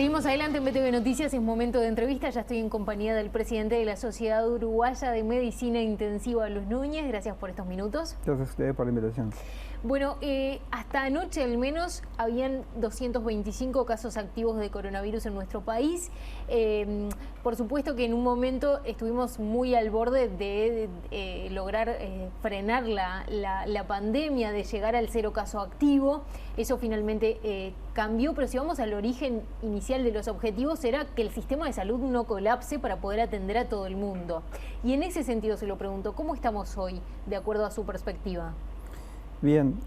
Seguimos adelante en BTV Noticias, es momento de entrevista. Ya estoy en compañía del presidente de la Sociedad Uruguaya de Medicina Intensiva, Luis Núñez. Gracias por estos minutos. Gracias a ustedes por la invitación. Bueno, hasta anoche al menos habían 225 casos activos de coronavirus en nuestro país. Por supuesto que en un momento estuvimos muy al borde de lograr frenar la pandemia, de llegar al 0 caso activo. Eso finalmente cambió, pero si vamos al origen inicial de los objetivos, era que el sistema de salud no colapse para poder atender a todo el mundo. Y en ese sentido se lo pregunto, ¿cómo estamos hoy, de acuerdo a su perspectiva? Bien,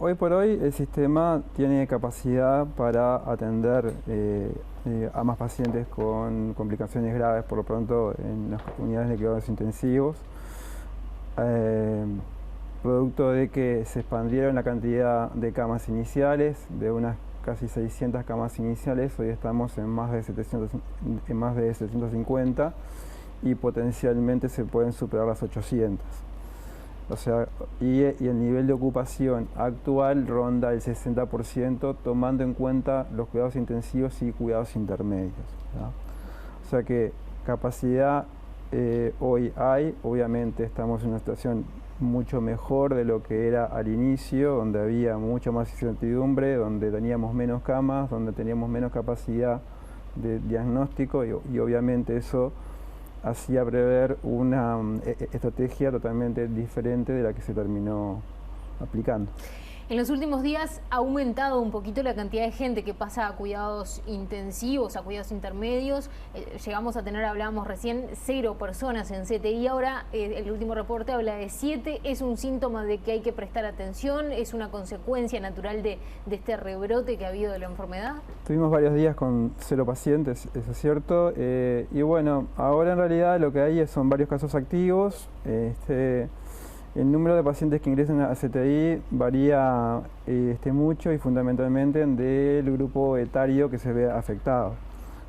hoy por hoy el sistema tiene capacidad para atender a más pacientes con complicaciones graves, por lo pronto en las unidades de cuidados intensivos, producto de que se expandieron la cantidad de camas iniciales, de unas casi 600 camas iniciales, hoy estamos en más de 750 y potencialmente se pueden superar las 800. O sea, y el nivel de ocupación actual ronda el 60%, tomando en cuenta los cuidados intensivos y cuidados intermedios, ¿no? O sea que capacidad hoy hay, obviamente estamos en una situación mucho mejor de lo que era al inicio, donde había mucha más incertidumbre, donde teníamos menos camas, donde teníamos menos capacidad de diagnóstico y obviamente eso hacía prever una estrategia totalmente diferente de la que se terminó aplicando. En los últimos días ha aumentado un poquito la cantidad de gente que pasa a cuidados intensivos, a cuidados intermedios. Llegamos a tener, hablábamos recién, 0 personas en CTI. Ahora el último reporte habla de 7. ¿Es un síntoma de que hay que prestar atención? ¿Es una consecuencia natural de este rebrote que ha habido de la enfermedad? Tuvimos varios días con 0 pacientes, eso es cierto. Y bueno, ahora en realidad lo que hay son varios casos activos. El número de pacientes que ingresan a CTI varía mucho y fundamentalmente del grupo etario que se ve afectado.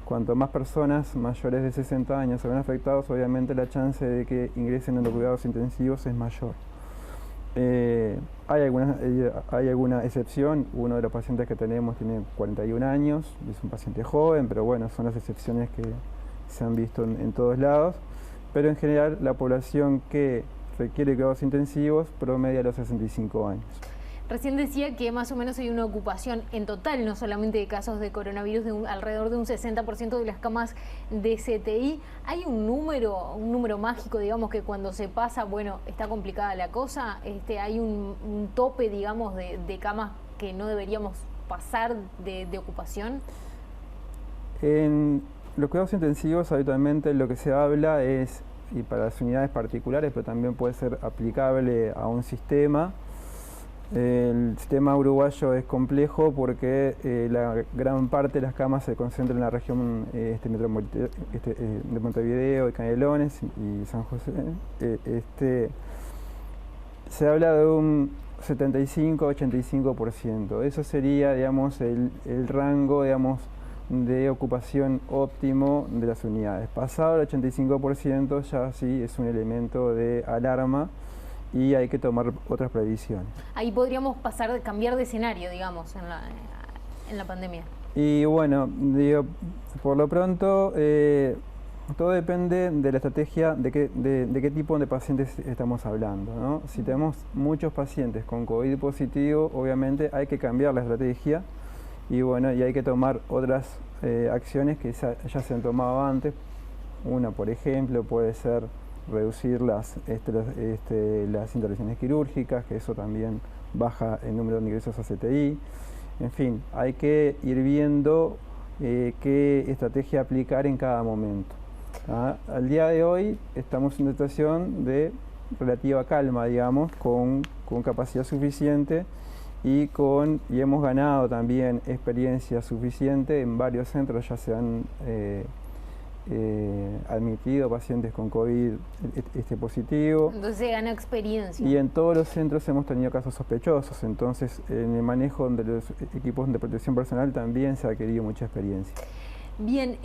Cuanto más personas mayores de 60 años se ven afectados, obviamente la chance de que ingresen en los cuidados intensivos es mayor. Hay alguna excepción. Uno de los pacientes que tenemos tiene 41 años, es un paciente joven, pero bueno, son las excepciones que se han visto en todos lados. Pero en general la población que requiere cuidados intensivos promedia los 65 años. Recién decía que más o menos hay una ocupación en total, no solamente de casos de coronavirus, de alrededor de un 60% de las camas de CTI. ¿Hay un número mágico, digamos, que cuando se pasa, bueno, está complicada la cosa? ¿Hay un tope, digamos, de camas que no deberíamos pasar de ocupación? En los cuidados intensivos habitualmente lo que se habla es, y para las unidades particulares, pero también puede ser aplicable a un sistema. El sistema uruguayo es complejo porque la gran parte de las camas se concentra en la región de Montevideo y Canelones y San José. Se habla de un 75-85%. Eso sería, digamos, el rango, digamos, de ocupación óptimo de las unidades. Pasado el 85% ya sí es un elemento de alarma y hay que tomar otras previsiones. Ahí podríamos cambiar de escenario, digamos, en la pandemia. Y bueno, digo, por lo pronto todo depende de la estrategia, de qué tipo de pacientes estamos hablando, ¿no? Si tenemos muchos pacientes con COVID positivo, obviamente hay que cambiar la estrategia. Y bueno, y hay que tomar otras acciones que ya se han tomado antes. Una, por ejemplo, puede ser reducir las intervenciones quirúrgicas, que eso también baja el número de ingresos a CTI. En fin, hay que ir viendo qué estrategia aplicar en cada momento. Al día de hoy estamos en una situación de relativa calma, digamos, con capacidad suficiente y hemos ganado también experiencia suficiente. En varios centros ya se han admitido pacientes con COVID positivo. Entonces se gana experiencia. Y en todos los centros hemos tenido casos sospechosos, entonces en el manejo de los equipos de protección personal también se ha adquirido mucha experiencia. Bien,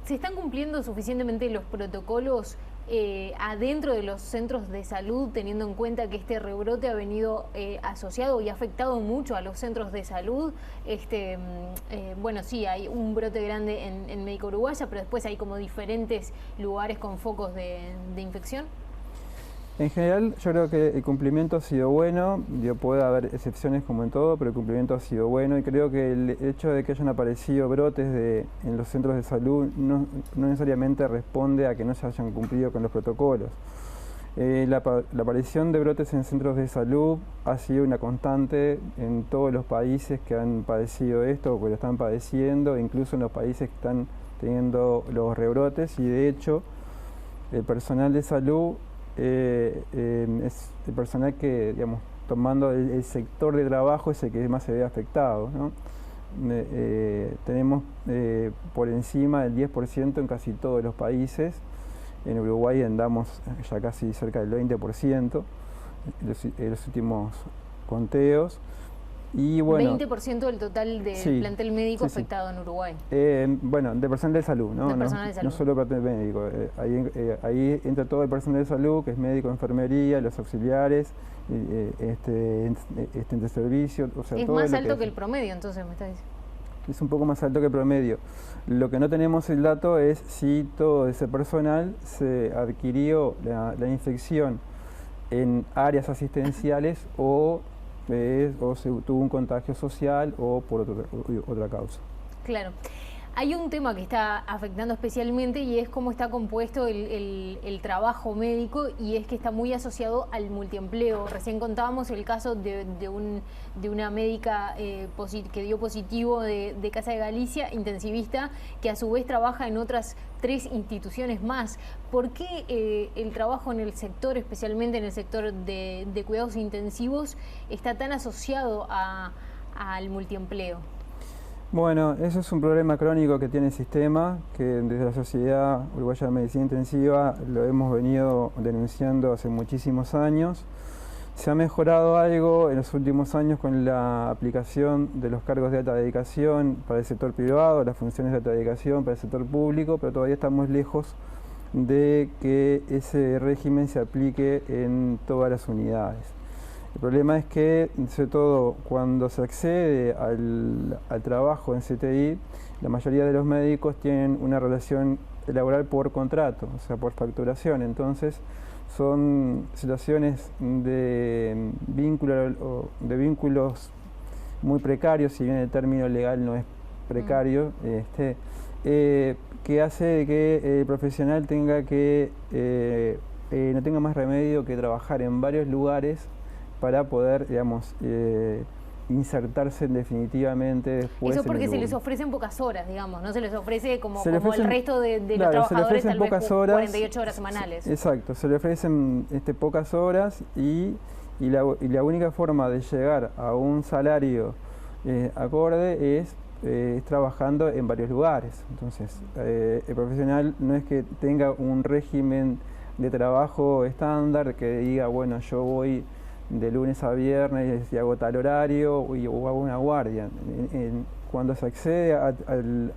¿se están cumpliendo suficientemente los protocolos adentro de los centros de salud, teniendo en cuenta que este rebrote ha venido asociado y ha afectado mucho a los centros de salud? Bueno, sí, hay un brote grande en Médica Uruguaya, pero después hay como diferentes lugares con focos de infección. En general, yo creo que el cumplimiento ha sido bueno, puede haber excepciones como en todo, pero el cumplimiento ha sido bueno, y creo que el hecho de que hayan aparecido brotes en los centros de salud no necesariamente responde a que no se hayan cumplido con los protocolos. La aparición de brotes en centros de salud ha sido una constante en todos los países que han padecido esto o que lo están padeciendo, incluso en los países que están teniendo los rebrotes, y de hecho el personal de salud es el personal que, digamos, tomando el sector de trabajo, es el que más se ve afectado, ¿no? Tenemos por encima del 10% en casi todos los países. En Uruguay andamos ya casi cerca del 20% en los últimos conteos. Y bueno, 20% del total del plantel médico afectado en Uruguay. Bueno, de personal de salud, ¿no? De personal de salud. No solo plantel médico. Ahí entra todo el personal de salud, que es médico, enfermería, los auxiliares, de servicio. O sea, es todo más lo alto que el promedio, entonces, me está diciendo. Es un poco más alto que el promedio. Lo que no tenemos el dato es si todo ese personal se adquirió la infección en áreas asistenciales o se tuvo un contagio social o por otra causa. Claro. Hay un tema que está afectando especialmente y es cómo está compuesto el trabajo médico, y es que está muy asociado al multiempleo. Recién contábamos el caso de una médica que dio positivo de Casa de Galicia, intensivista, que a su vez trabaja en otras 3 instituciones más. ¿Por qué el trabajo en el sector, especialmente en el sector de cuidados intensivos, está tan asociado al multiempleo? Bueno, eso es un problema crónico que tiene el sistema, que desde la Sociedad Uruguaya de Medicina Intensiva lo hemos venido denunciando hace muchísimos años. Se ha mejorado algo en los últimos años con la aplicación de los cargos de alta dedicación para el sector privado, las funciones de alta dedicación para el sector público, pero todavía estamos lejos de que ese régimen se aplique en todas las unidades. El problema es que, sobre todo cuando se accede al trabajo en CTI, la mayoría de los médicos tienen una relación laboral por contrato, o sea, por facturación. Entonces, son situaciones de vínculos muy precarios, si bien el término legal no es precario, que hace que el profesional tenga no tenga más remedio que trabajar en varios lugares para poder, digamos, insertarse definitivamente después. Eso porque se les ofrecen pocas horas, digamos, no se les ofrece como el resto de los trabajadores, tal vez 48 horas semanales. Exacto, se le ofrecen pocas horas y la única forma de llegar a un salario acorde es trabajando en varios lugares. Entonces, el profesional no es que tenga un régimen de trabajo estándar que diga, bueno, yo voy de lunes a viernes y hago tal horario o hago una guardia. Cuando se accede a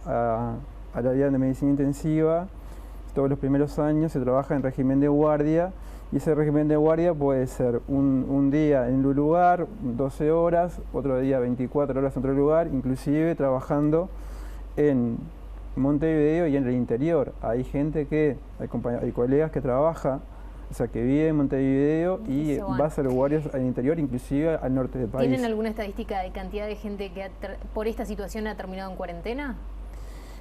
la área de medicina intensiva, todos los primeros años se trabaja en régimen de guardia, y ese régimen de guardia puede ser un día en un lugar, 12 horas, otro día 24 horas en otro lugar, inclusive trabajando en Montevideo y en el interior. Hay hay colegas que trabajan, o sea, que vive en Montevideo y va a hacer guardias al interior, inclusive al norte del país. ¿Tienen alguna estadística de cantidad de gente que por esta situación ha terminado en cuarentena?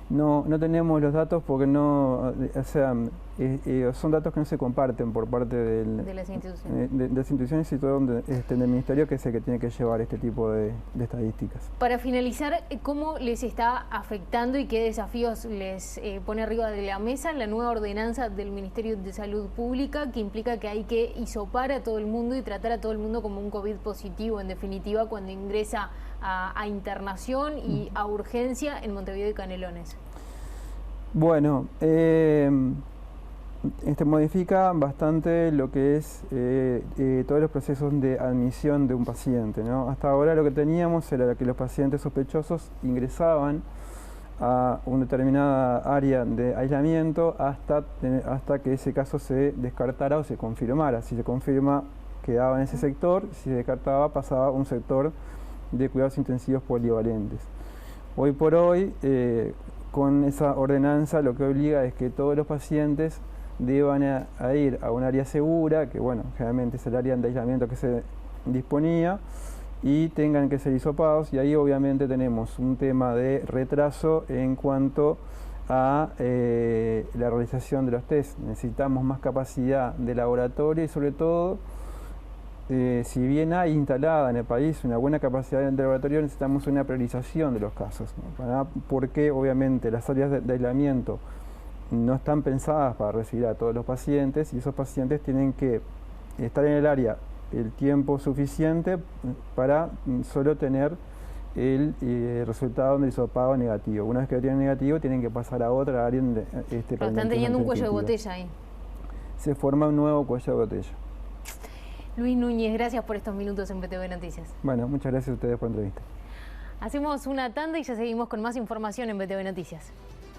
No tenemos los datos porque son datos que no se comparten por parte de las instituciones. De las instituciones y todo del Ministerio, que es el que tiene que llevar este tipo de estadísticas. Para finalizar, ¿cómo les está afectando y qué desafíos les pone arriba de la mesa la nueva ordenanza del Ministerio de Salud Pública, que implica que hay que hisopar a todo el mundo y tratar a todo el mundo como un COVID positivo, en definitiva, cuando ingresa a internación y a urgencia en Montevideo y Canelones? Bueno, modifica bastante lo que es todos los procesos de admisión de un paciente, ¿no? Hasta ahora lo que teníamos era que los pacientes sospechosos ingresaban a una determinada área de aislamiento hasta que ese caso se descartara o se confirmara. Si se confirma, quedaba en ese sector; si se descartaba, pasaba a un sector de cuidados intensivos polivalentes. Hoy por hoy, con esa ordenanza, lo que obliga es que todos los pacientes deban a ir a un área segura, que bueno, generalmente es el área de aislamiento que se disponía, y tengan que ser hisopados, y ahí obviamente tenemos un tema de retraso en cuanto a la realización de los test. Necesitamos más capacidad de laboratorio y sobre todo, si bien hay instalada en el país una buena capacidad de laboratorio, necesitamos una priorización de los casos, ¿no? Porque obviamente las áreas de aislamiento no están pensadas para recibir a todos los pacientes, y esos pacientes tienen que estar en el área el tiempo suficiente para solo tener el resultado del hisopado negativo. Una vez que lo tienen negativo, tienen que pasar a otra área donde pero están teniendo un cuello de botella ahí. Se forma un nuevo cuello de botella. Luis Núñez, gracias por estos minutos en BTV Noticias. Bueno, muchas gracias a ustedes por la entrevista. Hacemos una tanda y ya seguimos con más información en BTV Noticias.